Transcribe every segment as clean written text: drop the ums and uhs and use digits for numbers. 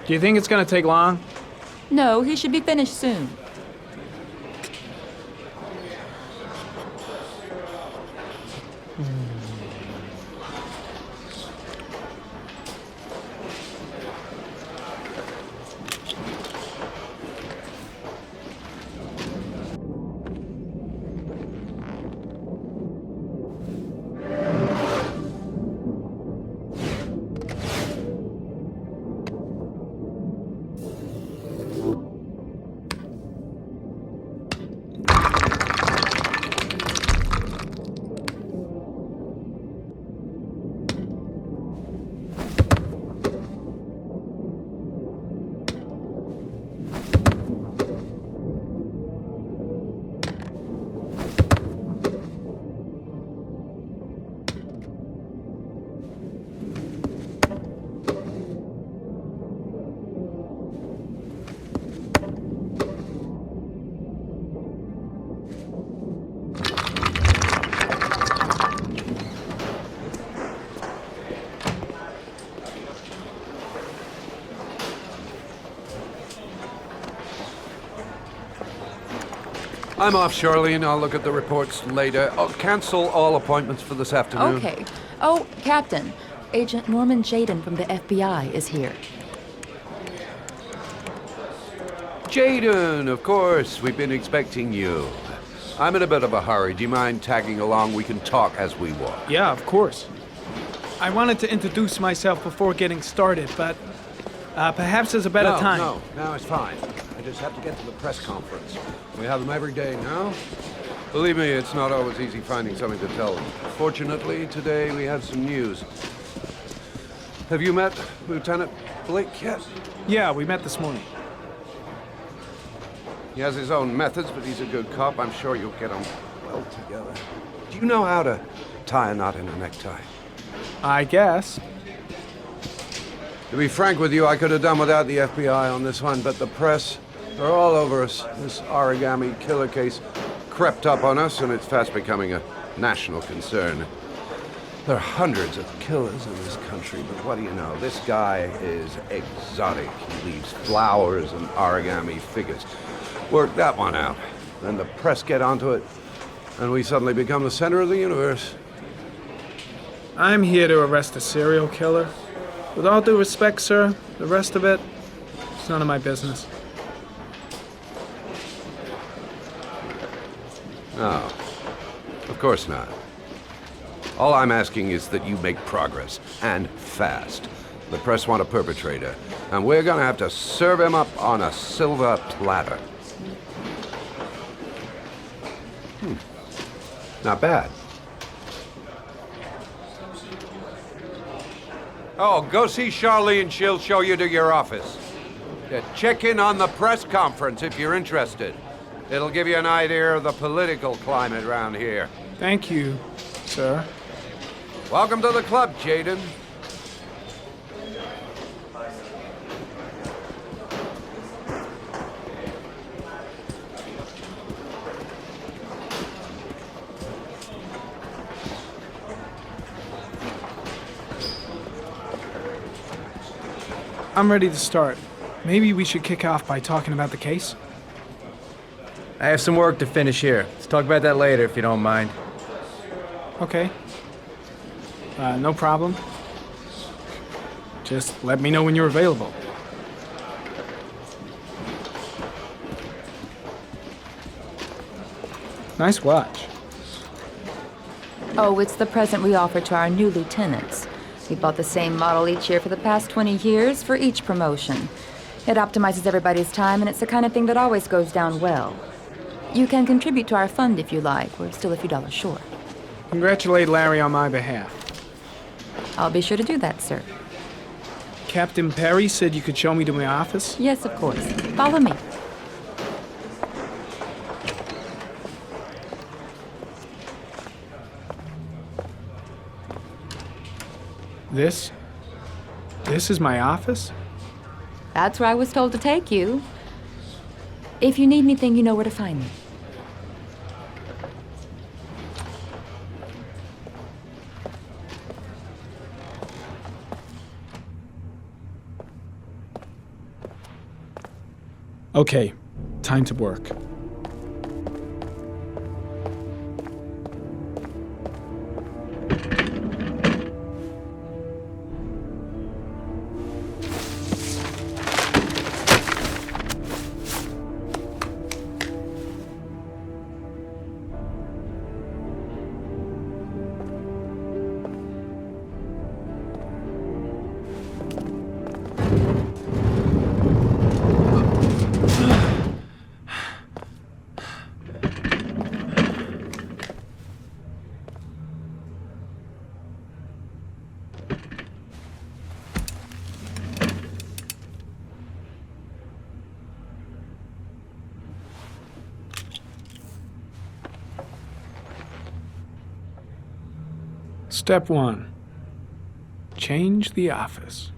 Do you think it's gonna take long? No, he should be finished soon. I'm off, Charlene. I'll look at the reports later. Oh, cancel all appointments for this afternoon. Okay. Oh, Captain. Agent Norman Jaden from the FBI is here. Jaden, of course. We've been expecting you. I'm in a bit of a hurry. Do you mind tagging along? We can talk as we walk. Yeah, of course. I wanted to introduce myself before getting started, but perhaps there's a better time. No, it's fine. I just have to get to the press conference. We have them every day now. Believe me, it's not always easy finding something to tell them. Fortunately, today we have some news. Have you met Lieutenant Blake yet? Yeah, we met this morning. He has his own methods, but he's a good cop. I'm sure you'll get on well together. Do you know how to tie a knot in a necktie? I guess. To be frank with you, I could have done without the FBI on this one, but the press, they're all over us. This origami killer case crept up on us, and it's fast becoming a national concern. There are hundreds of killers in this country, but what do you know? This guy is exotic. He leaves flowers and origami figures. Work that one out. Then the press get onto it, and we suddenly become the center of the universe. I'm here to arrest a serial killer. With all due respect, sir, the rest of it, it's none of my business. No, of course not. All I'm asking is that you make progress, and fast. The press want a perpetrator, and we're gonna have to serve him up on a silver platter. Not bad. Oh, go see Charlene. She'll show you to your office. Yeah, check in on the press conference if you're interested. It'll give you an idea of the political climate around here. Thank you, sir. Welcome to the club, Jaden. I'm ready to start. Maybe we should kick off by talking about the case? I have some work to finish here. Let's talk about that later if you don't mind. Okay. No problem. Just let me know when you're available. Nice watch. Oh, it's the present we offer to our new lieutenants. We bought the same model each year for the past 20 years for each promotion. It optimizes everybody's time, and it's the kind of thing that always goes down well. You can contribute to our fund if you like. We're still a few dollars short. Congratulate Larry on my behalf. I'll be sure to do that, sir. Captain Perry said you could show me to my office? Yes, of course. Follow me. This is my office? That's where I was told to take you. If you need anything, you know where to find me. Okay, time to work. Step 1. Change the office.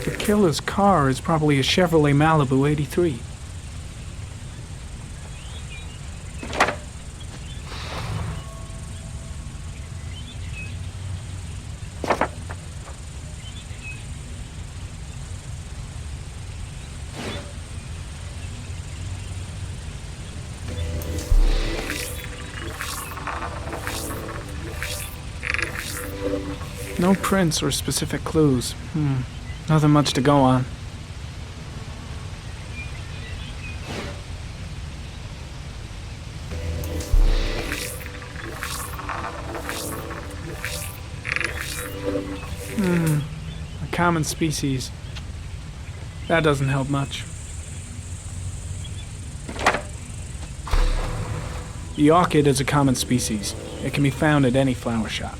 The killer's car is probably a Chevrolet Malibu 83. No prints or specific clues. Nothing much to go on. A common species. That doesn't help much. The orchid is a common species. It can be found at any flower shop.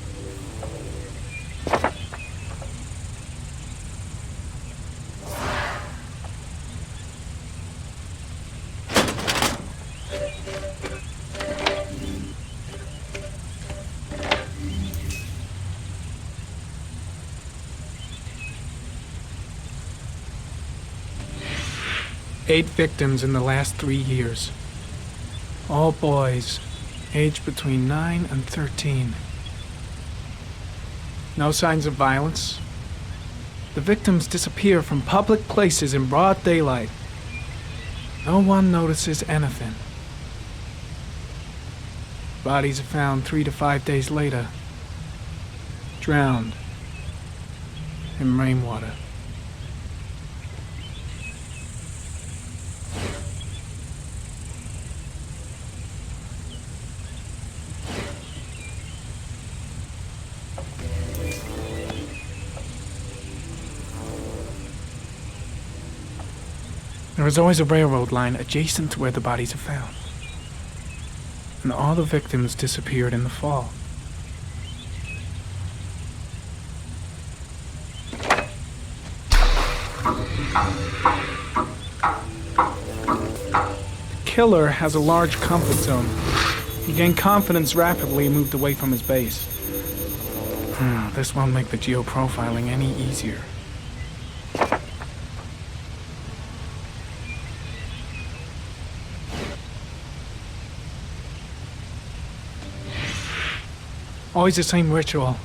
Eight victims in the last 3 years. All boys, aged between 9 and 13. No signs of violence. The victims disappear from public places in broad daylight. No one notices anything. Bodies are found 3 to 5 days later, drowned in rainwater. There is always a railroad line adjacent to where the bodies are found. And all the victims disappeared in the fall. The killer has a large comfort zone. He gained confidence rapidly and moved away from his base. This won't make the geoprofiling any easier. Always the same ritual.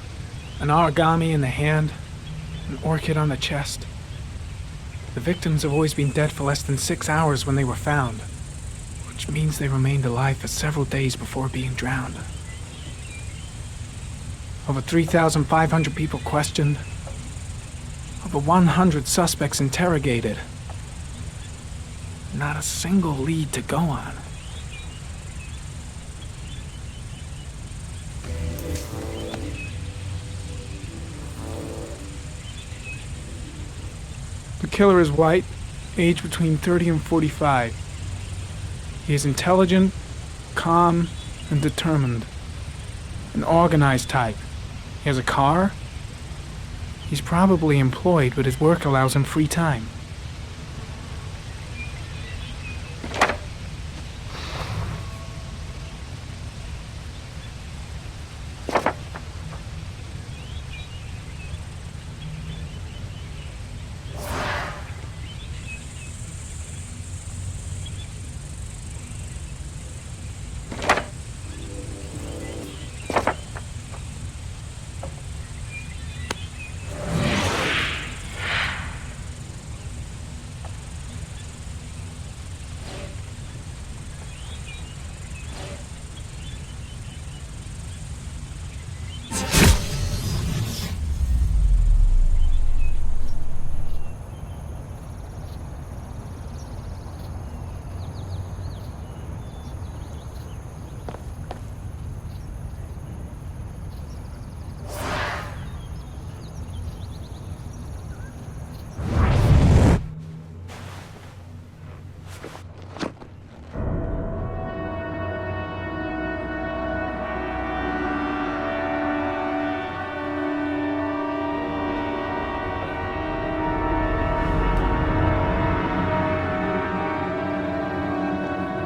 An origami in the hand, an orchid on the chest. The victims have always been dead for less than 6 hours when they were found. which means they remained alive for several days before being drowned. Over 3,500 people questioned. Over 100 suspects interrogated. Not a single lead to go on. The killer is white, aged between 30 and 45. He is intelligent, calm, and determined. An organized type. He has a car. He's probably employed, but his work allows him free time.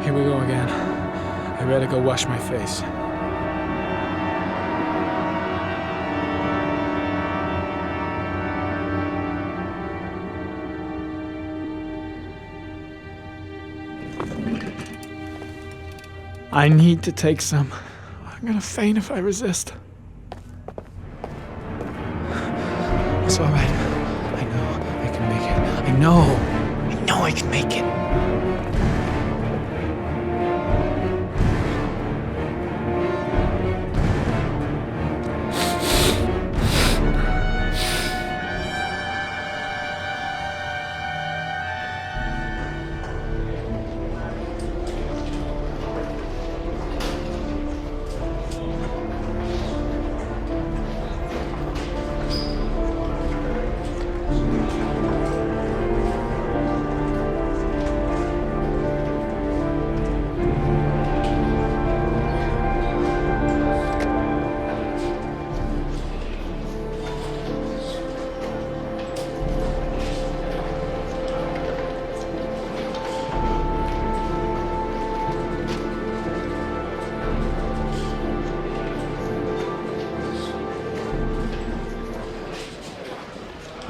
Here we go again. I better go wash my face. I need to take some. I'm gonna faint if I resist. It's all right. I know I can make it. I know I can make it.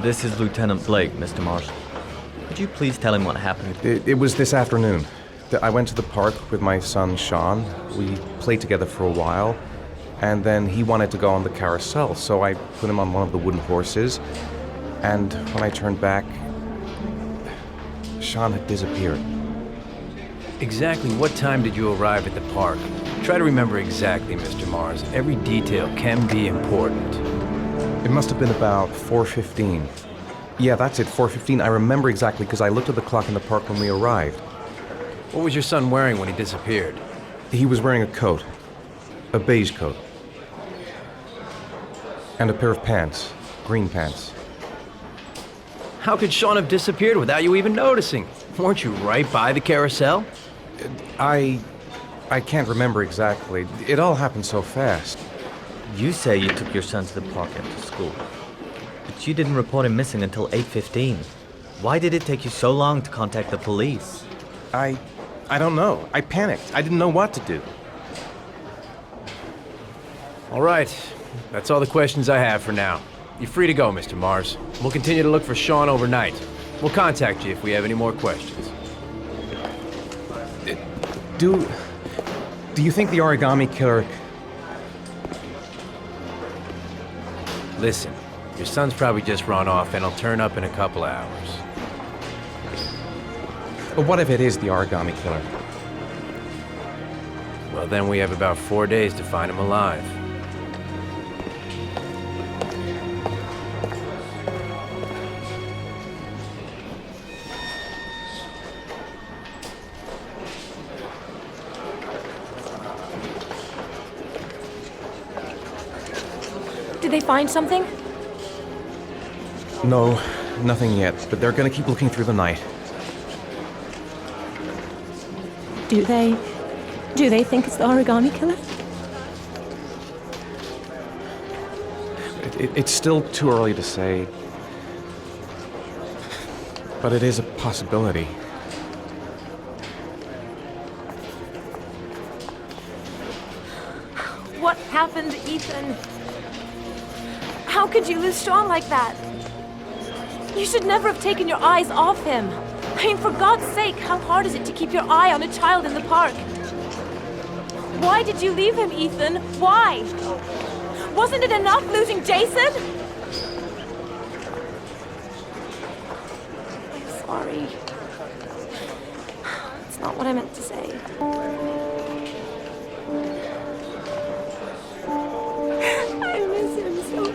This is Lieutenant Blake, Mr. Mars. Could you please tell him what happened? It was this afternoon. I went to the park with my son, Sean. We played together for a while, and then he wanted to go on the carousel, so I put him on one of the wooden horses, and when I turned back, Sean had disappeared. Exactly what time did you arrive at the park? Try to remember exactly, Mr. Mars. Every detail can be important. It must have been about 4:15. Yeah, that's it, 4:15. I remember exactly because I looked at the clock in the park when we arrived. What was your son wearing when he disappeared? He was wearing a coat. A beige coat. And a pair of pants. Green pants. How could Sean have disappeared without you even noticing? Weren't you right by the carousel? I can't remember exactly. It all happened so fast. You say you took your son to the park after school, but you didn't report him missing until 8:15. Why did it take you so long to contact the police? I don't know. I panicked. I didn't know what to do. All right. That's all the questions I have for now. You're free to go, Mr. Mars. We'll continue to look for Sean overnight. We'll contact you if we have any more questions. Do you think the origami killer... Listen, your son's probably just run off and he'll turn up in a couple hours. But what if it is the origami killer? Well, then we have about 4 days to find him alive. Did they find something? No, nothing yet, but they're gonna keep looking through the night. Do they think it's the origami killer? It's still too early to say, but it is a possibility. What happened, Ethan? How could you lose Sean like that? You should never have taken your eyes off him. I mean, for God's sake, how hard is it to keep your eye on a child in the park? Why did you leave him, Ethan? Why? Wasn't it enough losing Jason? I'm sorry. It's not what I meant to say. I miss him so much.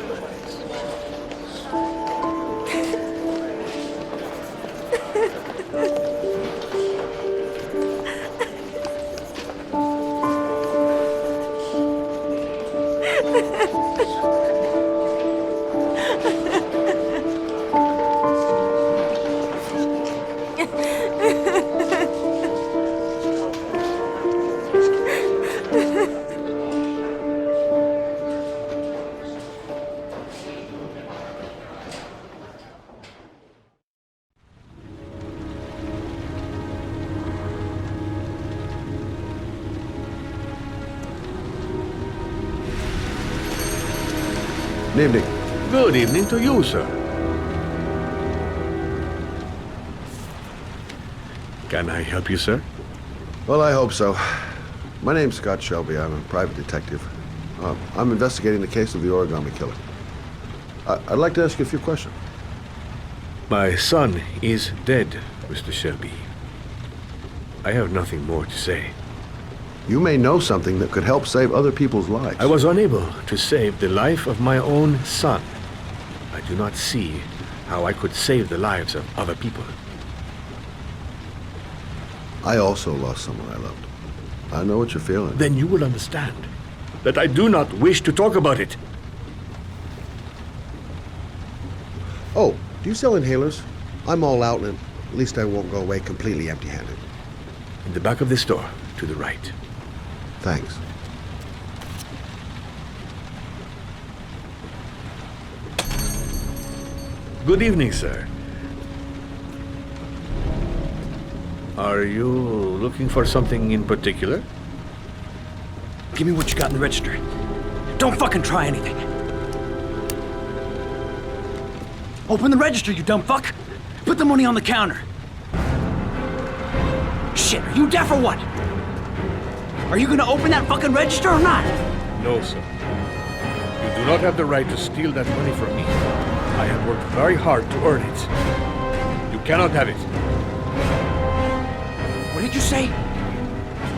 Good evening. Good evening to you, sir. Can I help you, sir? Well, I hope so. My name's Scott Shelby. I'm a private detective. I'm investigating the case of the origami killer. I'd like to ask you a few questions. My son is dead, Mr. Shelby. I have nothing more to say. You may know something that could help save other people's lives. I was unable to save the life of my own son. I do not see how I could save the lives of other people. I also lost someone I loved. I know what you're feeling. Then you will understand that I do not wish to talk about it. Oh, do you sell inhalers? I'm all out, and at least I won't go away completely empty-handed. In the back of the store, to the right. Thanks. Good evening, sir. Are you looking for something in particular? Give me what you got in the register. Don't fucking try anything. Open the register, you dumb fuck. Put the money on the counter. Shit, are you deaf or what? Are you gonna open that fucking register or not? No, sir. You do not have the right to steal that money from me. I have worked very hard to earn it. You cannot have it. What did you say?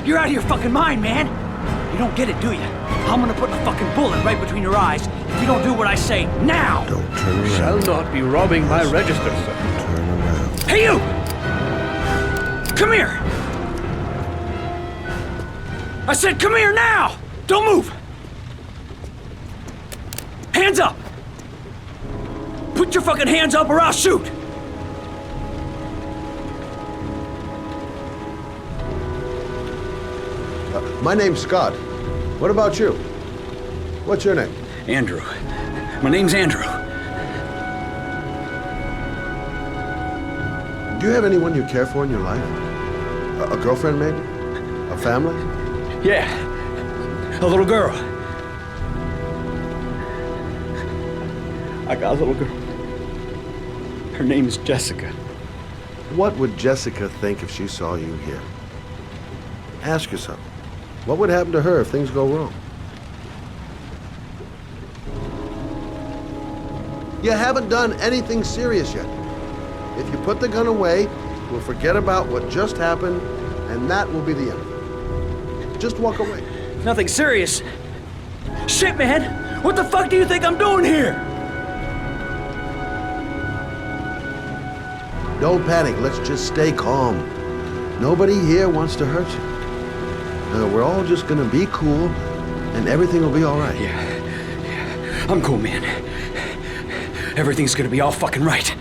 You're out of your fucking mind, man. You don't get it, do you? I'm gonna put a fucking bullet right between your eyes if you don't do what I say now. Don't turn around. Shall not be robbing my register, sir. Turn around. Hey, you! Come here! I said come here now! Don't move! Hands up! Put your fucking hands up or I'll shoot! My name's Scott. What about you? What's your name? Andrew. My name's Andrew. Do you have anyone you care for in your life? A girlfriend, maybe? A family? Yeah. A little girl. I got a little girl. Her name is Jessica. What would Jessica think if she saw you here? Ask yourself, what would happen to her if things go wrong? You haven't done anything serious yet. If you put the gun away, we'll forget about what just happened, and that will be the end of it. Just walk away. Nothing serious. Shit, man! What the fuck do you think I'm doing here? Don't panic. Let's just stay calm. Nobody here wants to hurt you. We're all just gonna be cool, and everything will be all right. Yeah. I'm cool, man. Everything's gonna be all fucking right.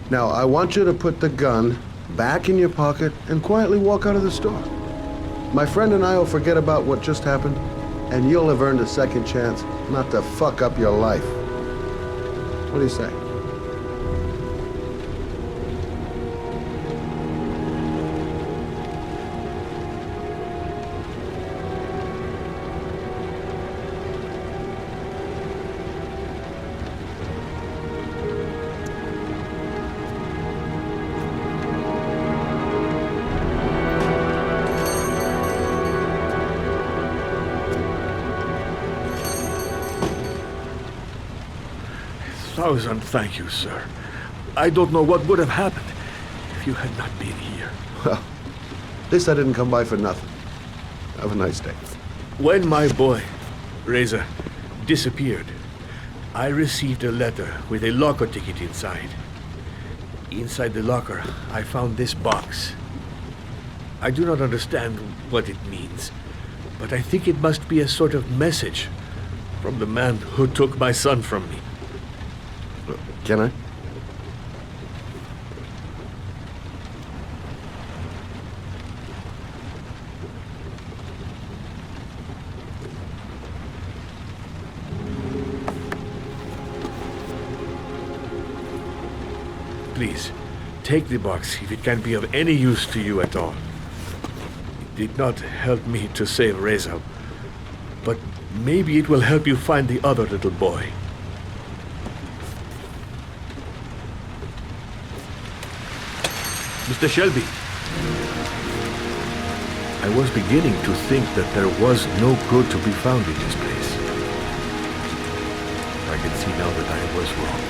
Now, I want you to put the gun back in your pocket and quietly walk out of the store. My friend and I will forget about what just happened, and you'll have earned a second chance not to fuck up your life. What do you say? Thousand thank you, sir. I don't know what would have happened if you had not been here. Well, at least I didn't come by for nothing. Have a nice day. When my boy, Reza, disappeared, I received a letter with a locker ticket inside. Inside the locker, I found this box. I do not understand what it means, but I think it must be a sort of message from the man who took my son from me. Can I? Please, take the box if it can be of any use to you at all. It did not help me to save Reza, but maybe it will help you find the other little boy. Mr. Shelby, I was beginning to think that there was no good to be found in this place. I can see now that I was wrong.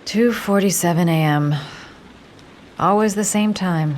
"2:47 a.m. Always the same time.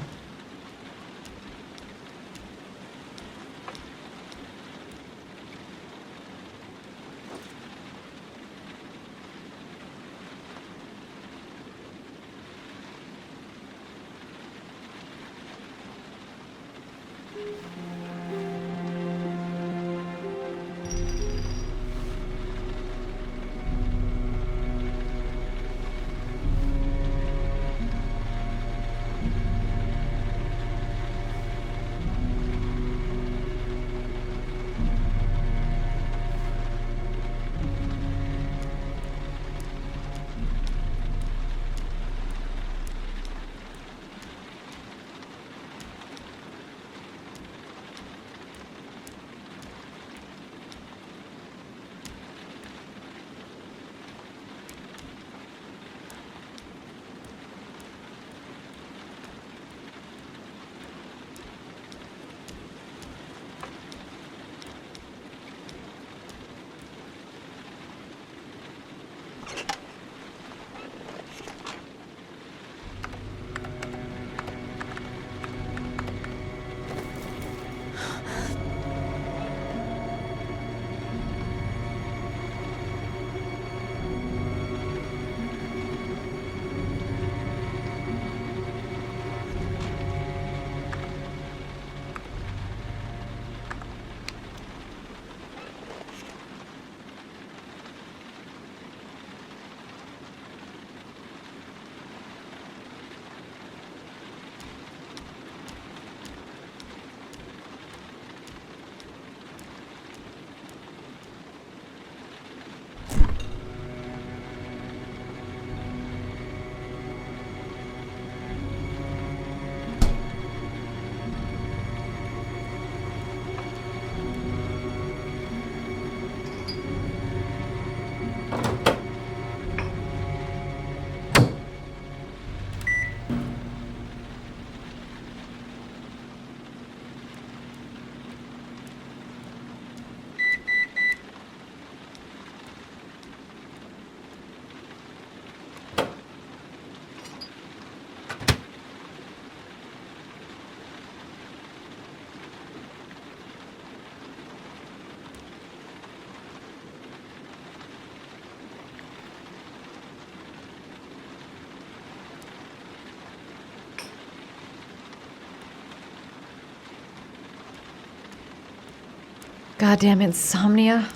Goddamn insomnia.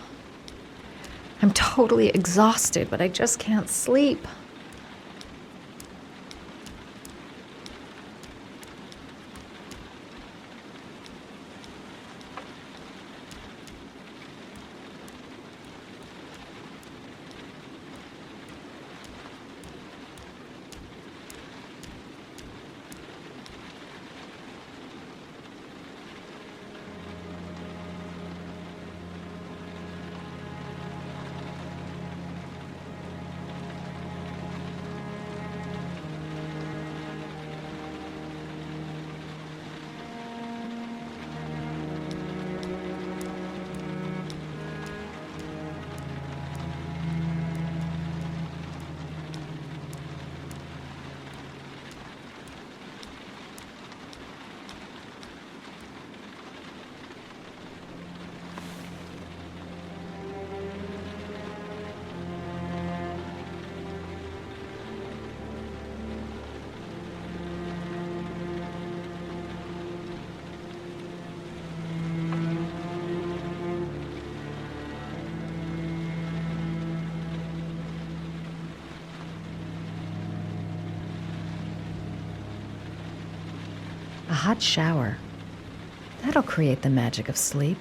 I'm totally exhausted, but I just can't sleep. A hot shower. That'll create the magic of sleep.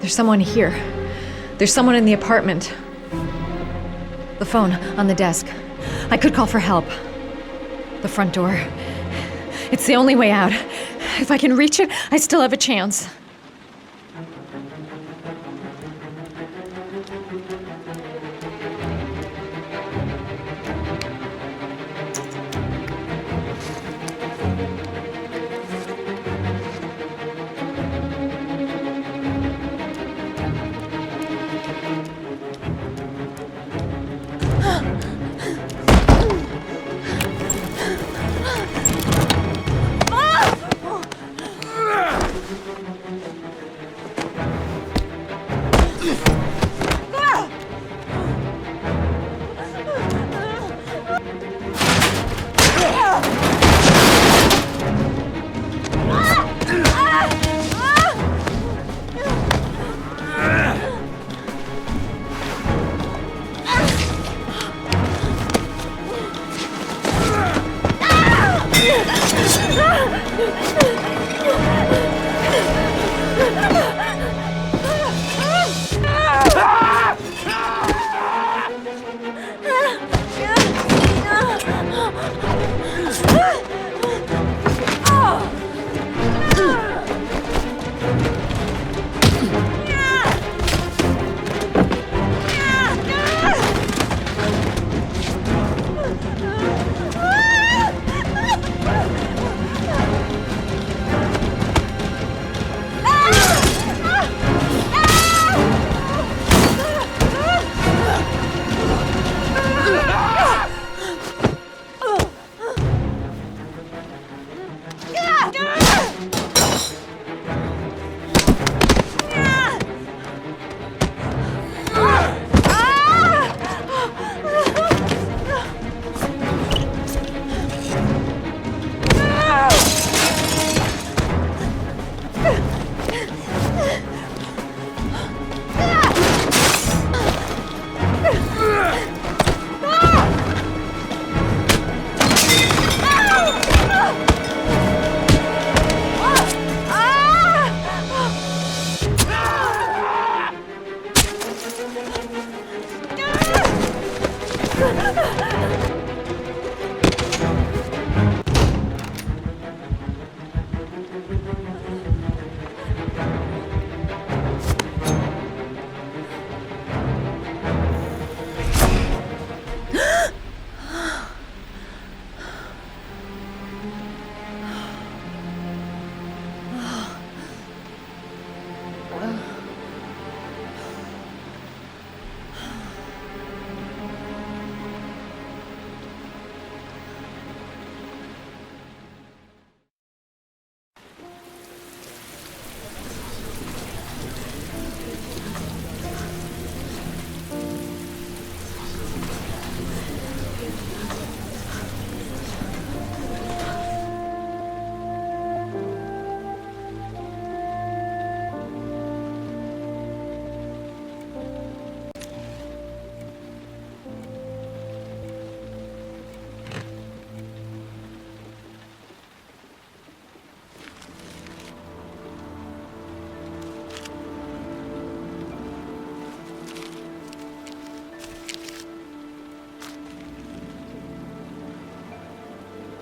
There's someone here. There's someone in the apartment. The phone on the desk. I could call for help. The front door. It's the only way out. If I can reach it, I still have a chance.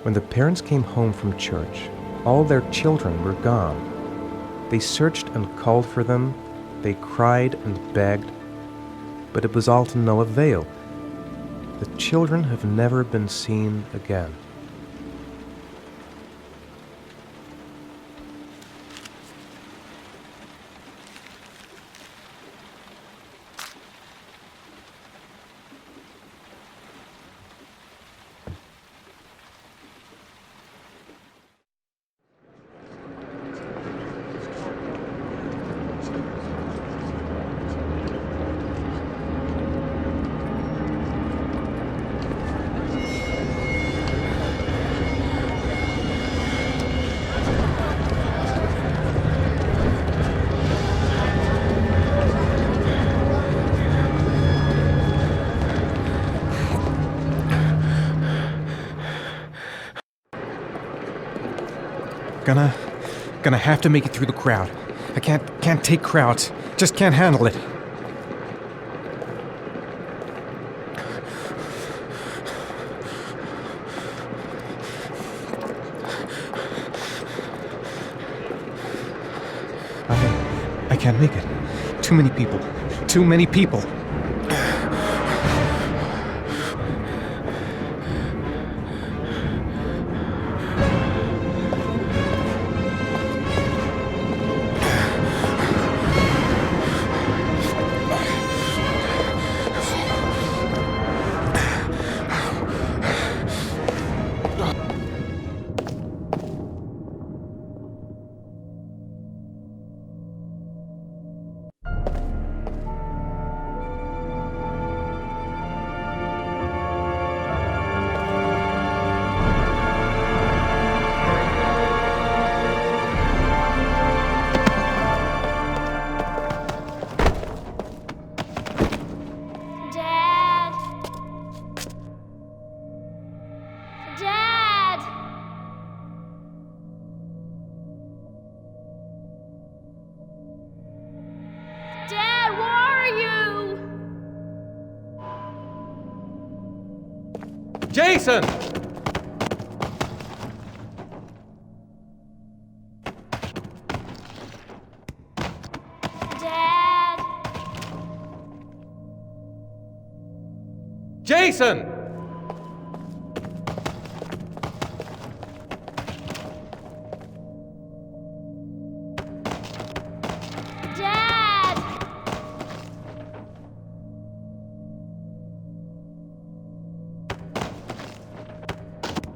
When the parents came home from church, all their children were gone. They searched and called for them, they cried and begged, but it was all to no avail. The children have never been seen again. Gonna have to make it through the crowd. I can't take crowds. Just can't handle it. I can't make it. Too many people. Too many people. Jason! Dad! Jason! Dad!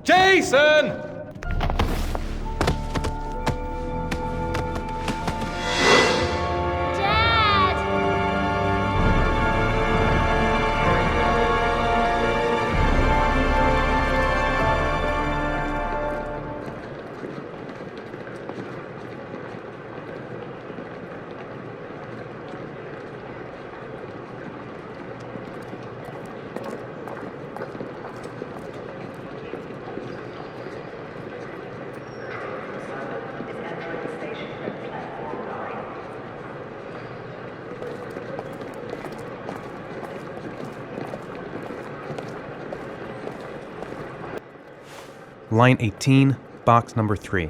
Jason! Dad! Line 18, box number 3.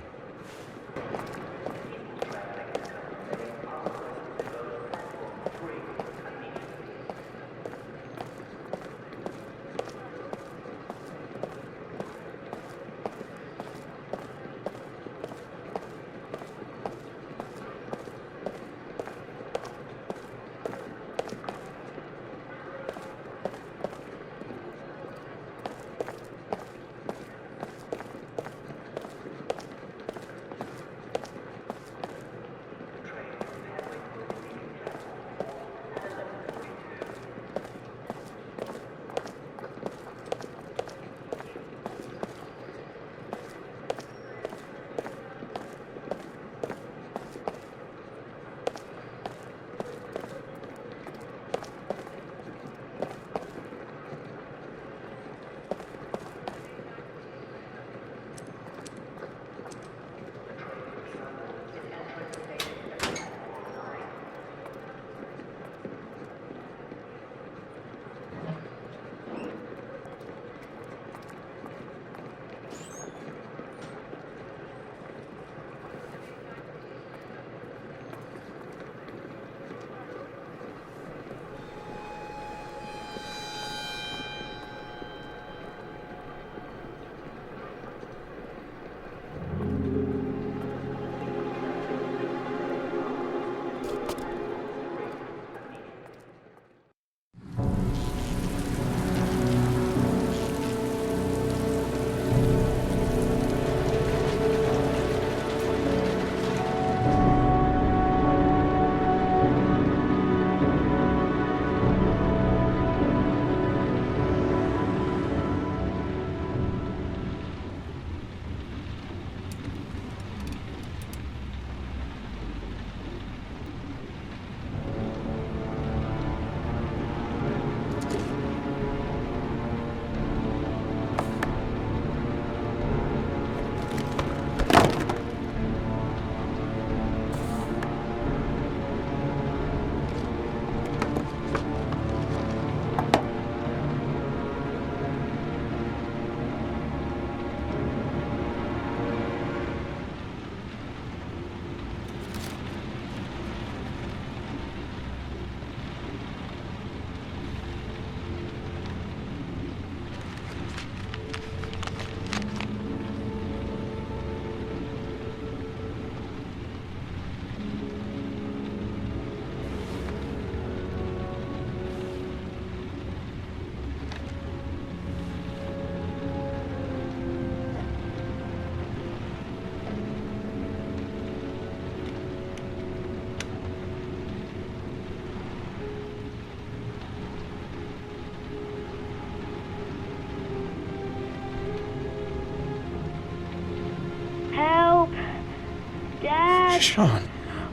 Sean.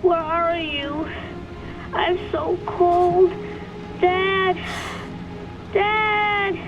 Where are you? I'm so cold. Dad! Dad!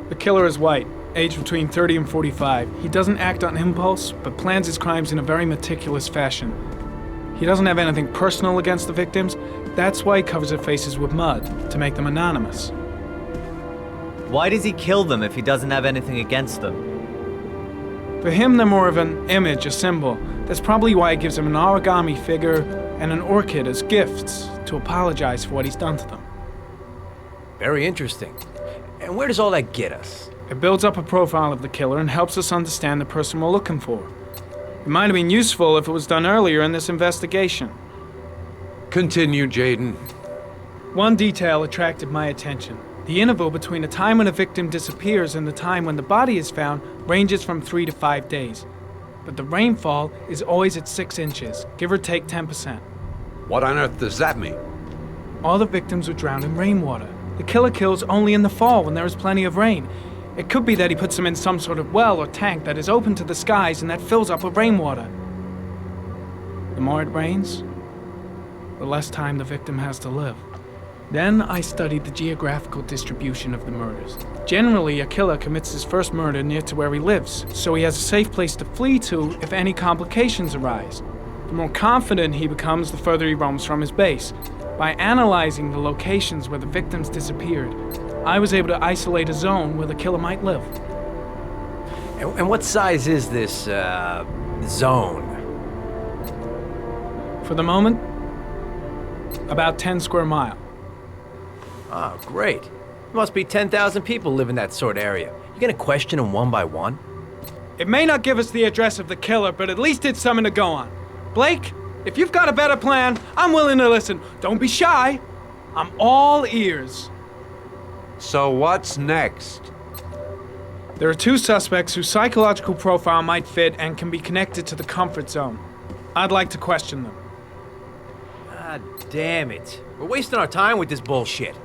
The killer is white, aged between 30 and 45. He doesn't act on impulse, but plans his crimes in a very meticulous fashion. He doesn't have anything personal against the victims. That's why he covers their faces with mud, to make them anonymous. Why does he kill them if he doesn't have anything against them? For him, they're more of an image, a symbol. That's probably why he gives them an origami figure and an orchid as gifts to apologize for what he's done to them. Very interesting. And where does all that get us? It builds up a profile of the killer and helps us understand the person we're looking for. It might have been useful if it was done earlier in this investigation. Continue, Jaden. One detail attracted my attention. The interval between the time when a victim disappears and the time when the body is found ranges from 3 to 5 days. But the rainfall is always at 6 inches, give or take 10%. What on earth does that mean? All the victims were drowned in rainwater. The killer kills only in the fall when there is plenty of rain. It could be that he puts them in some sort of well or tank that is open to the skies and that fills up with rainwater. The more it rains, the less time the victim has to live. Then I studied the geographical distribution of the murders. Generally, a killer commits his first murder near to where he lives, so he has a safe place to flee to if any complications arise. The more confident he becomes, the further he roams from his base. By analyzing the locations where the victims disappeared, I was able to isolate a zone where the killer might live. And what size is this, zone? For the moment, about 10 square miles. Oh, great. There must be 10,000 people live in that sort of area. You gonna question them one by one? It may not give us the address of the killer, but at least it's something to go on. Blake, if you've got a better plan, I'm willing to listen. Don't be shy. I'm all ears. So what's next? There are 2 suspects whose psychological profile might fit and can be connected to the comfort zone. I'd like to question them. God damn it. We're wasting our time with this bullshit.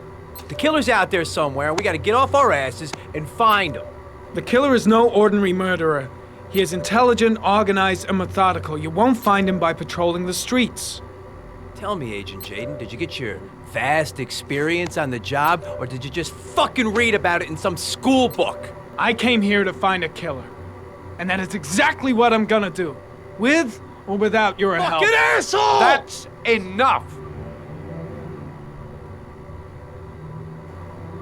The killer's out there somewhere, and we gotta get off our asses and find him. The killer is no ordinary murderer. He is intelligent, organized, and methodical. You won't find him by patrolling the streets. Tell me, Agent Jaden, did you get your vast experience on the job, or did you just fucking read about it in some school book? I came here to find a killer. And that is exactly what I'm gonna do. With or without your help. Fucking asshole! That's enough!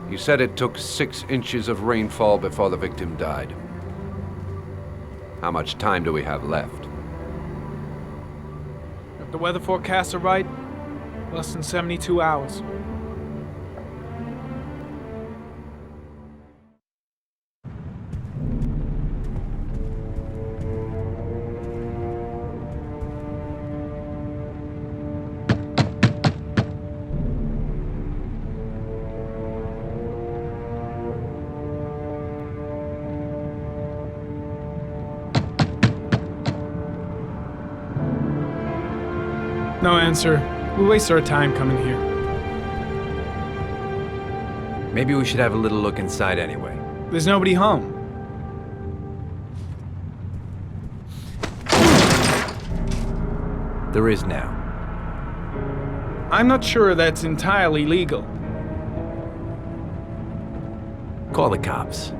You said it took 6 inches of rainfall before the victim died. How much time do we have left? If the weather forecasts are right, less than 72 hours. No answer. We waste our time coming here. Maybe we should have a little look inside anyway. There's nobody home. There is now. I'm not sure that's entirely legal. Call the cops.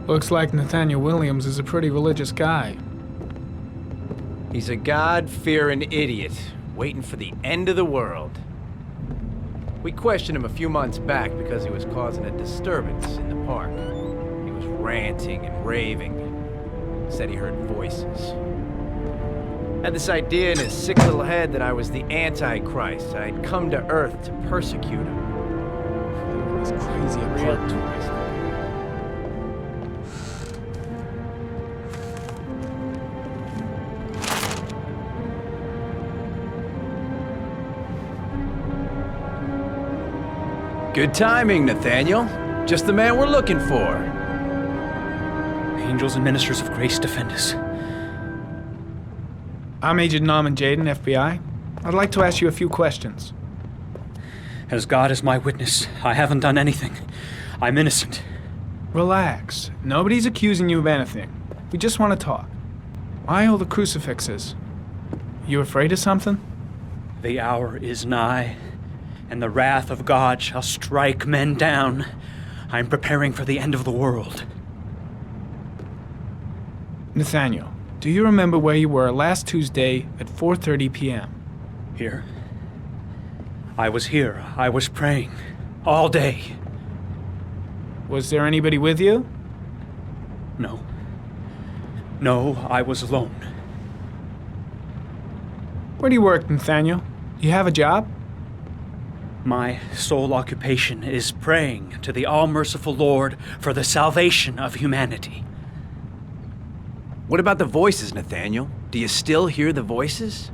Looks like Nathaniel Williams is a pretty religious guy. He's a God-fearing idiot, waiting for the end of the world. We questioned him a few months back because he was causing a disturbance in the park. He was ranting and raving. Said he heard voices. Had this idea in his sick little head that I was the Antichrist. I'd come to Earth to persecute him. This crazy Real apartment. twisted. Good timing, Nathaniel. Just the man we're looking for. Angels and ministers of grace defend us. I'm Agent Norman Jaden, FBI. I'd like to ask you a few questions. As God is my witness, I haven't done anything. I'm innocent. Relax. Nobody's accusing you of anything. We just want to talk. Why all the crucifixes? You afraid of something? The hour is nigh, and the wrath of God shall strike men down. I'm preparing for the end of the world. Nathaniel, do you remember where you were last Tuesday at 4:30 p.m.? Here? I was here. I was praying. All day. Was there anybody with you? No. No, I was alone. Where do you work, Nathaniel? You have a job? My sole occupation is praying to the all-merciful Lord for the salvation of humanity. What about the voices, Nathaniel? Do you still hear the voices?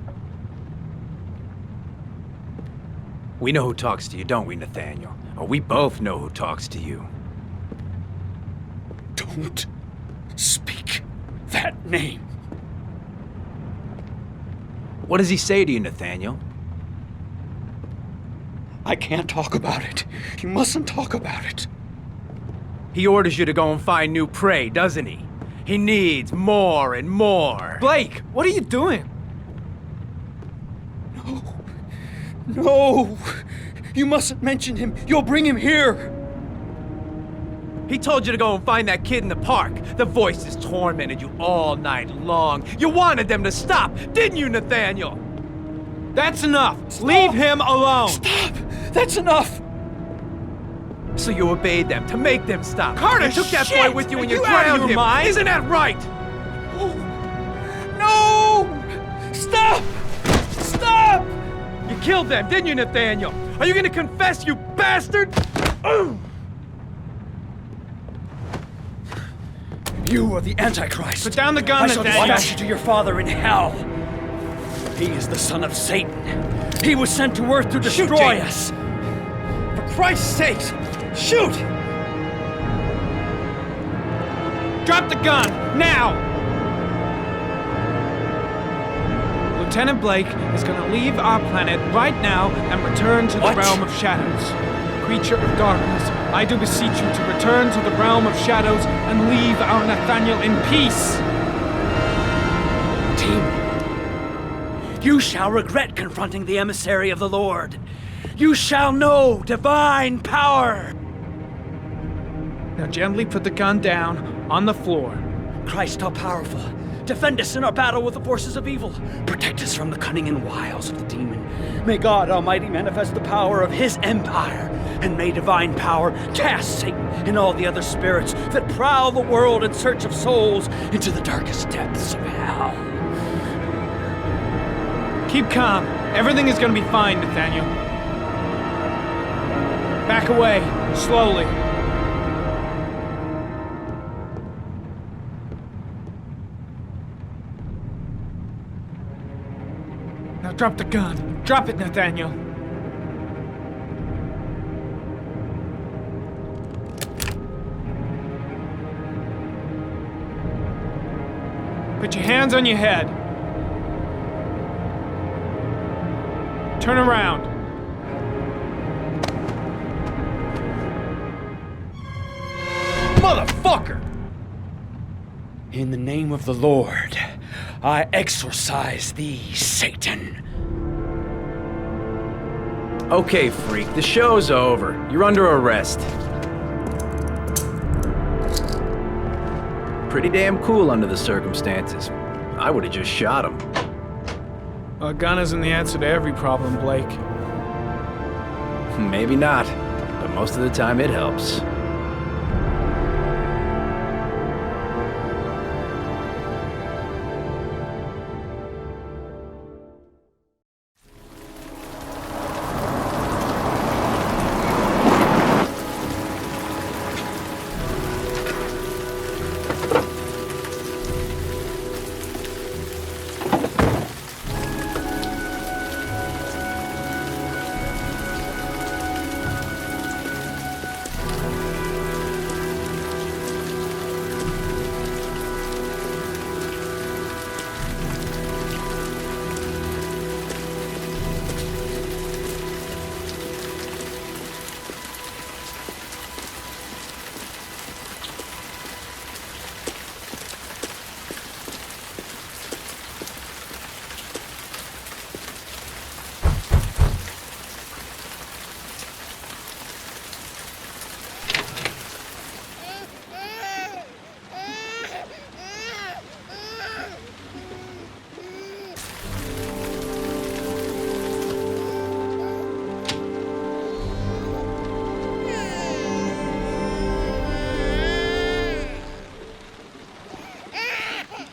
We know who talks to you, don't we, Nathaniel? Or we both know who talks to you. Don't speak that name. What does he say to you, Nathaniel? I can't talk about it. You mustn't talk about it. He orders you to go and find new prey, doesn't he? He needs more and more. Blake, what are you doing? No. No. You mustn't mention him. You'll bring him here. He told you to go and find that kid in the park. The voices tormented you all night long. You wanted them to stop, didn't you, Nathaniel? That's enough. Stop. Leave him alone. Stop. That's enough. So you obeyed them to make them stop. Carter, you took that shit! boy with you and Are you you out of drowned your him. mind? Isn't that right? No! Stop! Stop! You killed them, didn't you, Nathaniel? Are you gonna confess, you bastard? You are the Antichrist. Put down the gun, I shall Nathaniel. dispatch you to your father in hell. He is the son of Satan. He was sent to Earth to destroy us. For Christ's sake, shoot! Drop the gun, now! Lieutenant Blake is gonna leave our planet right now and return to the What? realm of shadows. Creature of darkness, I do beseech you to return to the realm of shadows and leave our Nathaniel in peace. Team, you shall regret confronting the emissary of the Lord. You shall know divine power. Now gently put the gun down on the floor. Christ all-powerful, defend us in our battle with the forces of evil. Protect us from the cunning and wiles of the demon. May God Almighty manifest the power of His empire, and may divine power cast Satan and all the other spirits that prowl the world in search of souls into the darkest depths of hell. Keep calm. Everything is gonna be fine, Nathaniel. Back away, slowly. Now drop the gun. Drop it, Nathaniel. Put your hands on your head. Turn around. Motherfucker! In the name of the Lord, I exorcise thee, Satan. Okay, freak, the show's over. You're under arrest. pretty damn cool under the circumstances. I would have just shot him. A gun isn't the answer to every problem, Blake. Maybe not, but most of the time it helps.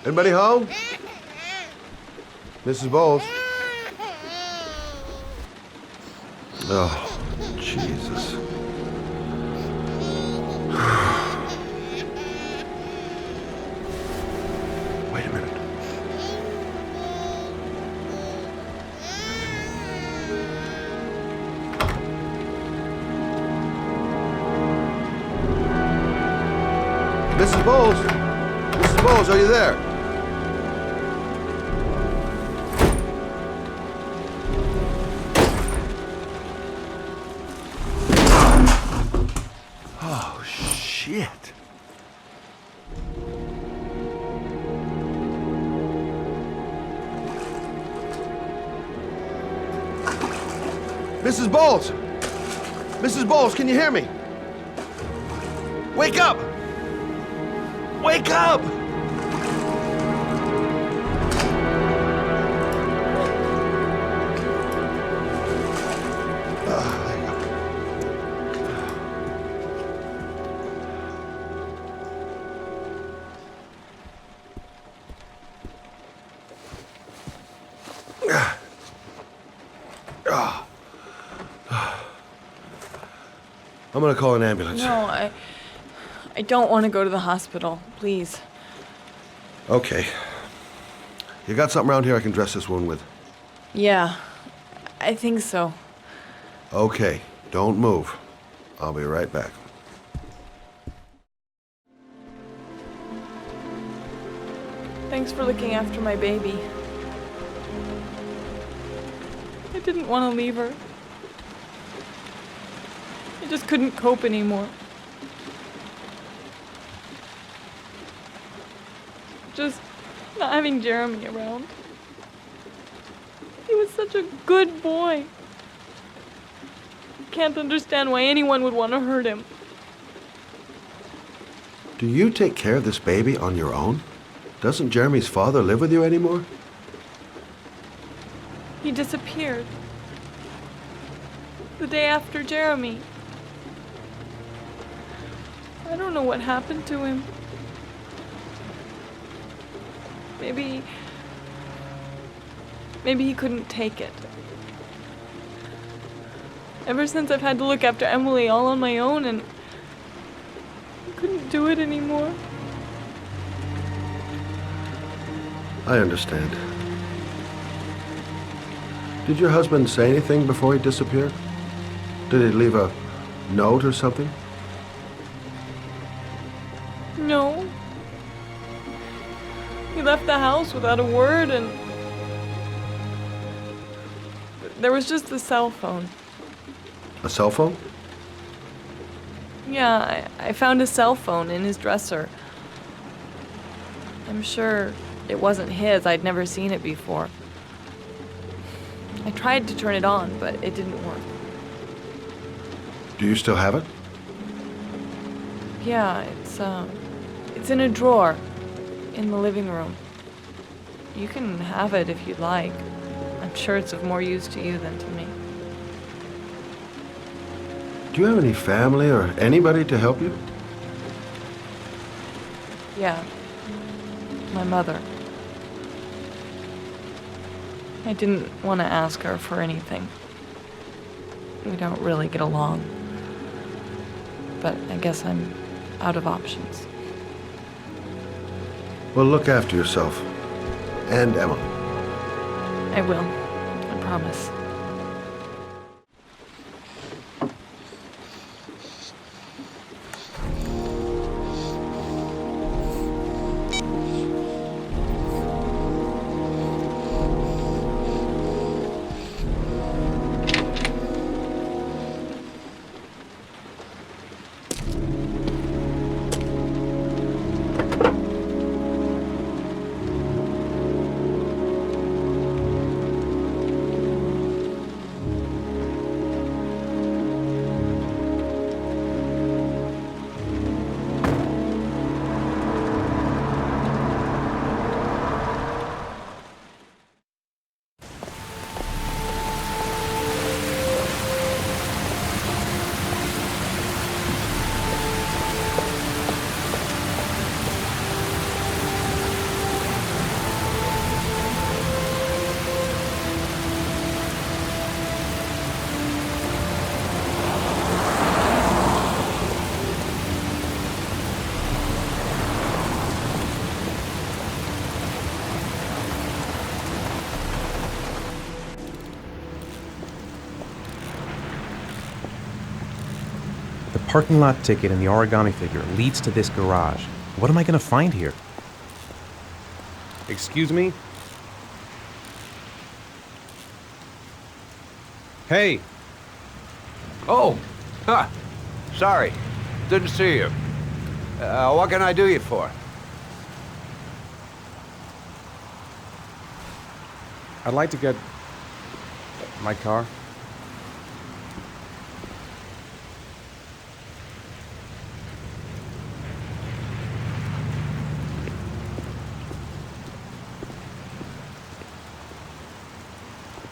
Anybody home? Mrs. Bowles? Oh, Jesus. Wait a minute. Mrs. Bowles? Mrs. Bowles, are you there? Shit. Mrs. Bowles! Mrs. Bowles, can you hear me? Wake up! Wake up! I'm gonna call an ambulance. No, I don't want to go to the hospital. Please. Okay. You got something around here I can dress this wound with? Yeah, I think so. Okay, don't move. I'll be right back. Thanks for looking after my baby. I didn't want to leave her. I just couldn't cope anymore. Just not having Jeremy around. He was such a good boy. I can't understand why anyone would want to hurt him. Do you take care of this baby on your own? Doesn't Jeremy's father live with you anymore? He disappeared. The day after Jeremy. I don't know what happened to him. Maybe he couldn't take it. Ever since I've had to look after Emily all on my own, and I couldn't do it anymore. I understand. Did your husband say anything before he disappeared? Did he leave a note or something? No. He left the house without a word, and there was just the cell phone. A cell phone? Yeah, I found a cell phone in his dresser. I'm sure it wasn't his. I'd never seen it before. I tried to turn it on, but it didn't work. Do you still have it? Yeah, it's in a drawer. in the living room. You can have it if you'd like. I'm sure it's of more use to you than to me. Do you have any family or anybody to help you? Yeah. My mother. I didn't want to ask her for anything. We don't really get along. But I guess I'm out of options. Well, look after yourself. And Emma. I will. I promise. The parking lot ticket and the origami figure leads to this garage. What am I going to find here? Excuse me? Hey! Oh! Huh. Sorry. Didn't see you. What can I do you for? I'd like to get my car.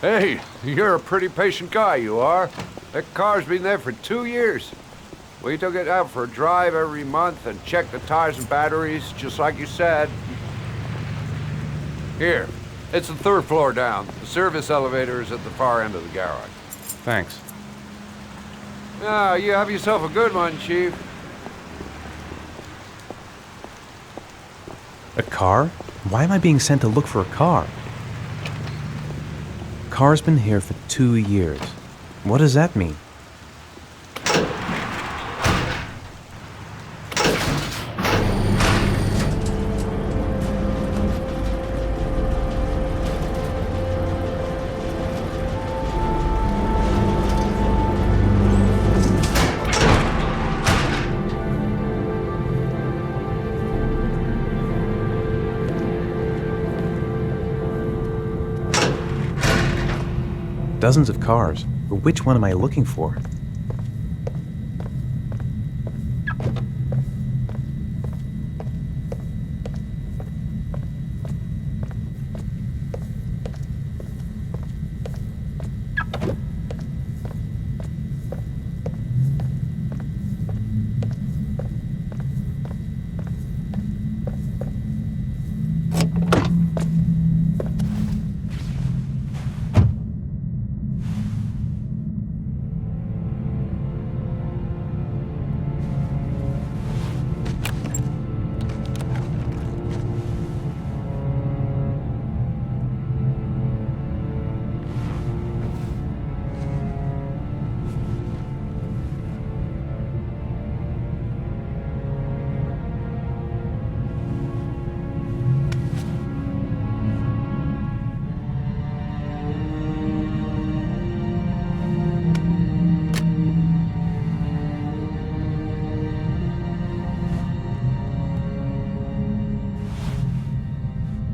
Hey, you're a pretty patient guy, you are. That car's been there for 2 years. We took it out for a drive every month and checked the tires and batteries, just like you said. Here, it's the 3rd floor down. The service elevator is at the far end of the garage. Thanks. Ah, you have yourself a good one, Chief. A car? Why am I being sent to look for a car? Car's been here for 2 years. What does that mean? Dozens of cars, but which one am I looking for?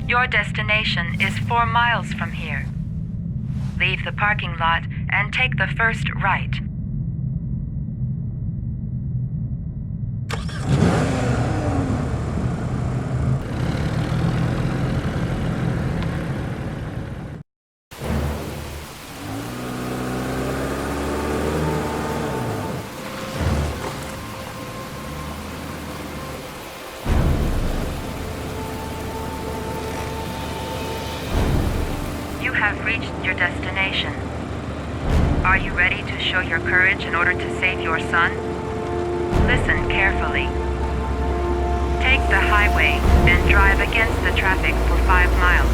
Your destination is 4 miles from here. Leave the parking lot and take the first right. your destination. Are you ready to show your courage in order to save your son? Listen carefully. Take the highway and drive against the traffic for 5 miles.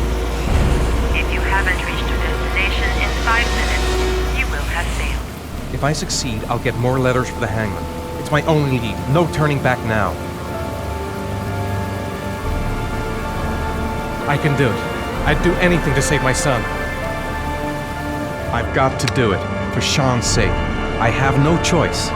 If you haven't reached your destination in 5 minutes, you will have failed. If I succeed, I'll get more letters for the hangman. It's my only lead. No turning back now. I can do it. I'd do anything to save my son. I've got to do it. For Sean's sake. I have no choice.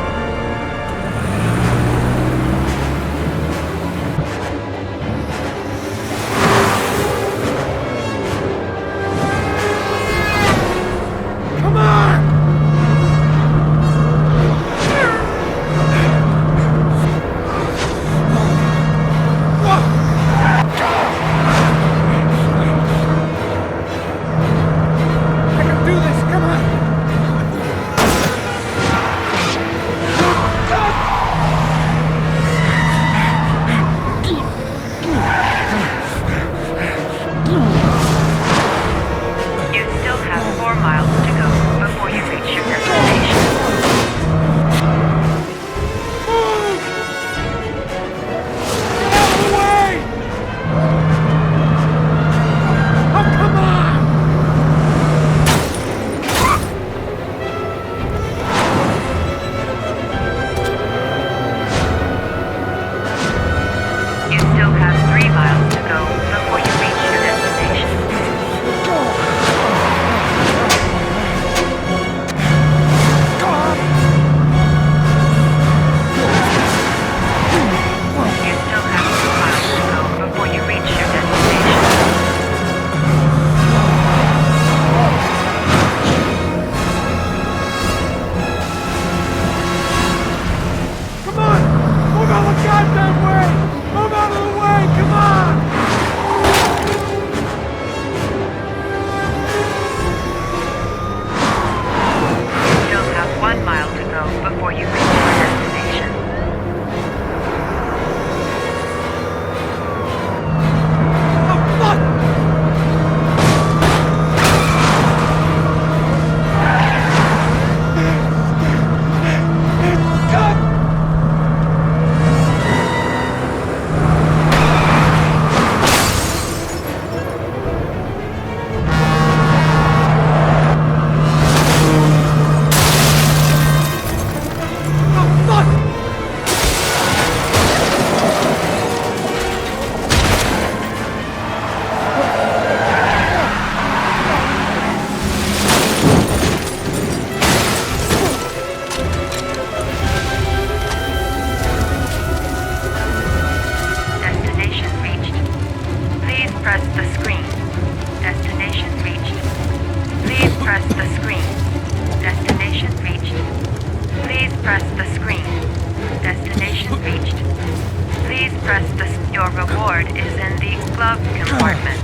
Your reward is in the glove compartment.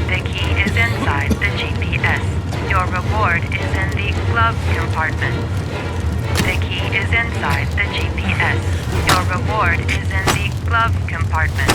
The key is inside the GPS. Your reward is in the glove compartment. The key is inside the GPS. Your reward is in the glove compartment.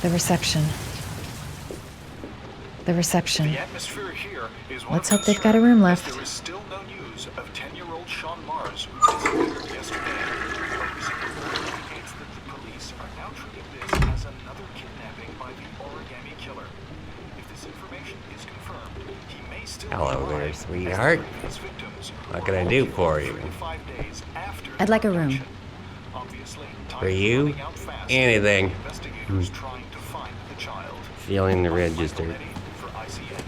The reception. The reception. The atmosphere here is one Let's of hope they've got a room left. There is still no news of 10-year-old Sean Mars, who disappeared yesterday. A recent report indicates that the police are now treating this as another kidnapping by the origami killer. If this information is confirmed, he may still Hello be there, alive, sweetheart. as the previous victims What were can I all do killed for you? 3 to 5 days after I'd like a room. abduction. Obviously, time For is you? running out fast. Anything. Investigators trying to find the child. Feeling the register. Michael Eddy for ICN.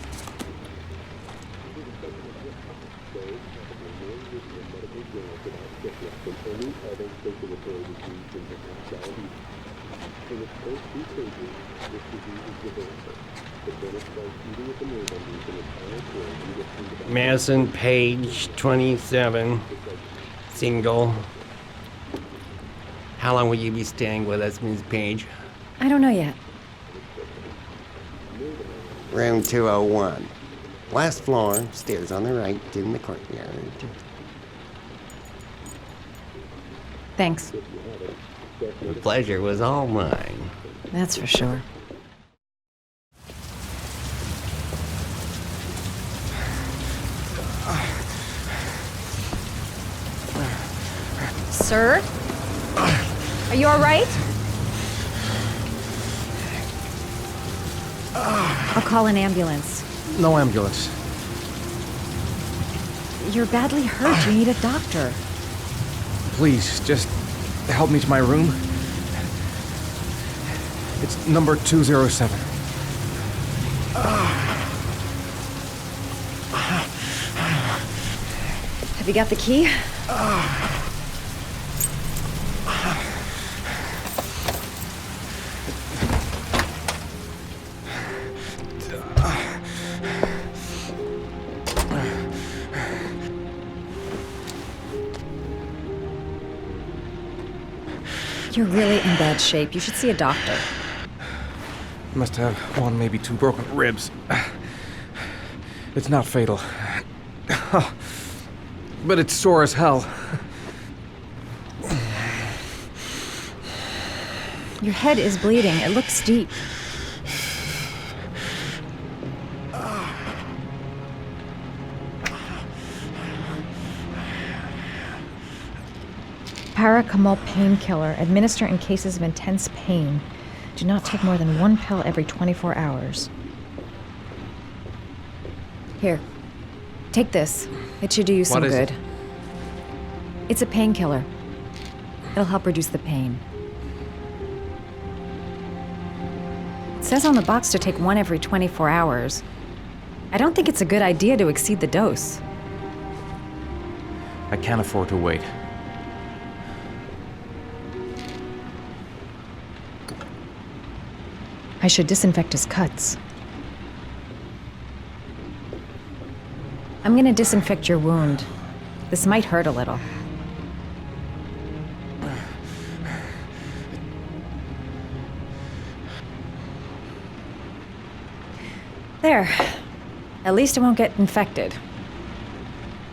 Madison, page 27. Single. How long will you be staying with us, Ms. Page? I don't know yet. Room 201. Last floor, stairs on the right, in the courtyard. Thanks. The pleasure was all mine. That's for sure. Sir? Are you all right? I'll call an ambulance. No ambulance. You're badly hurt. You need a doctor. Please, just help me to my room. It's number 207. Have you got the key? You're really in bad shape. You should see a doctor. Must have 1, maybe 2 broken ribs. It's not fatal. But it's sore as hell. Your head is bleeding. It looks deep. Paracetamol painkiller. Administer in cases of intense pain. Do not take more than 1 pill every 24 hours. Here. Take this. It should do you some What is good. it? It's a painkiller. It'll help reduce the pain. It says on the box to take 1 every 24 hours. I don't think it's a good idea to exceed the dose. I can't afford to wait. I should disinfect his cuts. I'm gonna disinfect your wound. This might hurt a little. There. At least it won't get infected.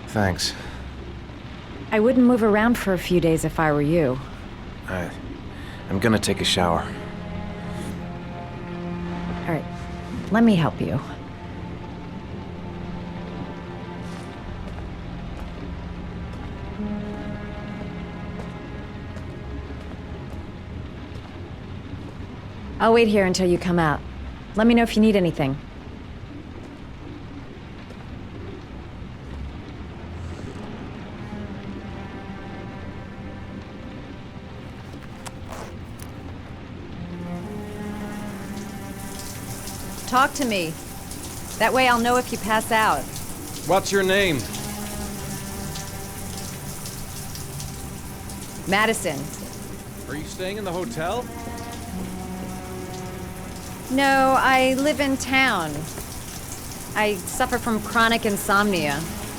Thanks. I wouldn't move around for a few days if I were you. I'm gonna take a shower. All right. Let me help you. I'll wait here until you come out. Let me know if you need anything. Talk to me. That way I'll know if you pass out. What's your name? Madison. Are you staying in the hotel? No, I live in town. I suffer from chronic insomnia.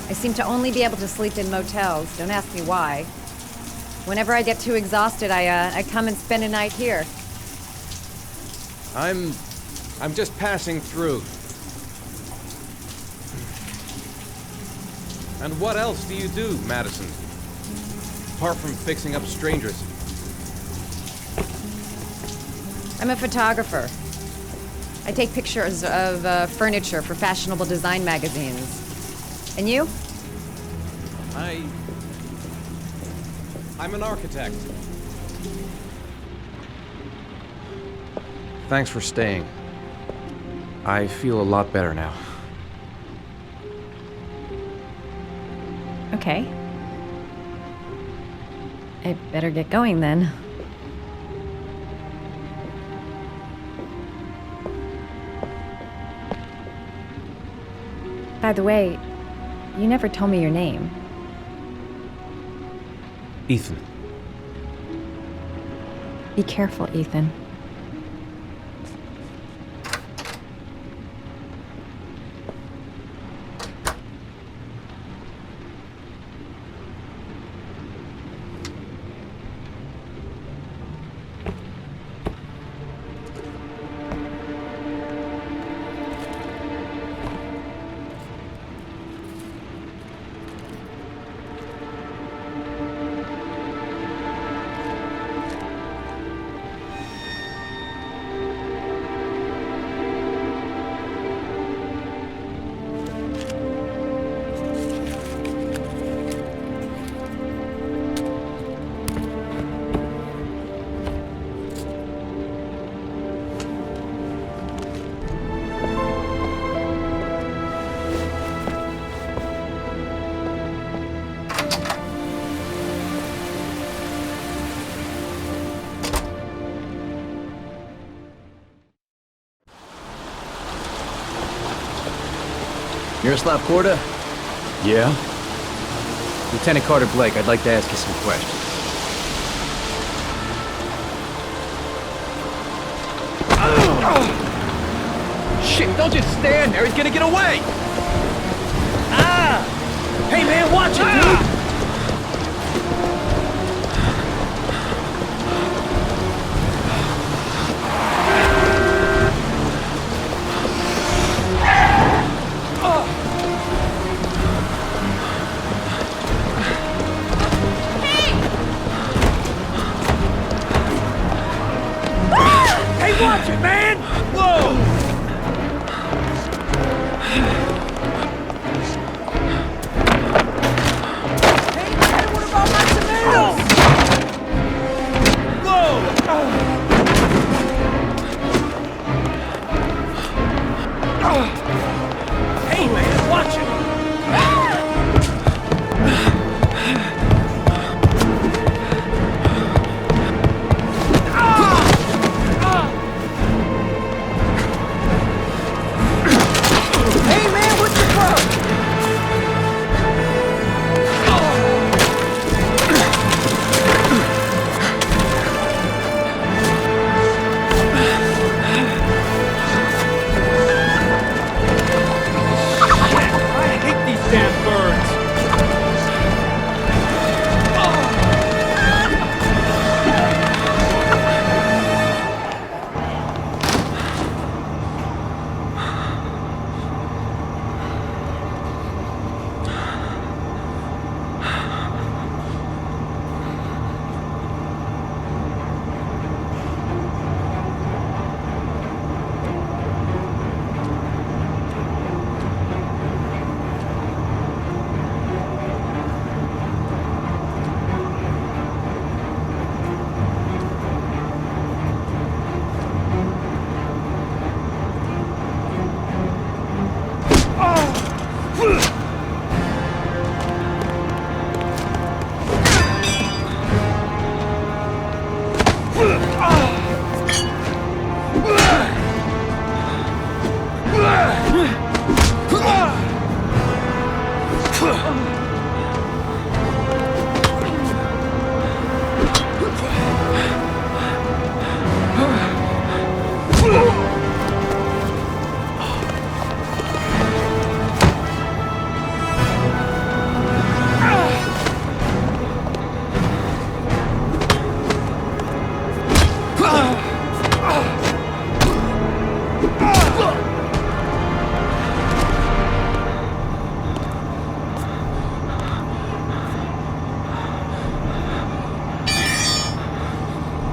I seem to only be able to sleep in motels. Don't ask me why. Whenever I get too exhausted, I come and spend a night here. I'm just passing through. And what else do you do, Madison? Apart from fixing up strangers. I'm a photographer. I take pictures of furniture for fashionable design magazines. And you? I'm an architect. Thanks for staying. I feel a lot better now. Okay. I better get going then. By the way, you never told me your name. Ethan. Be careful, Ethan. Miroslav Korda? Yeah? Lieutenant Carter Blake, I'd like to ask you some questions. Shit, don't just stand there, he's gonna get away! Ah! Hey man, watch it, dude! Watch it, man! Whoa! Hey, man, what about my tomatoes? Whoa! Hey, man, watch it!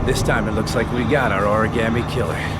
This time it looks like we got our origami killer.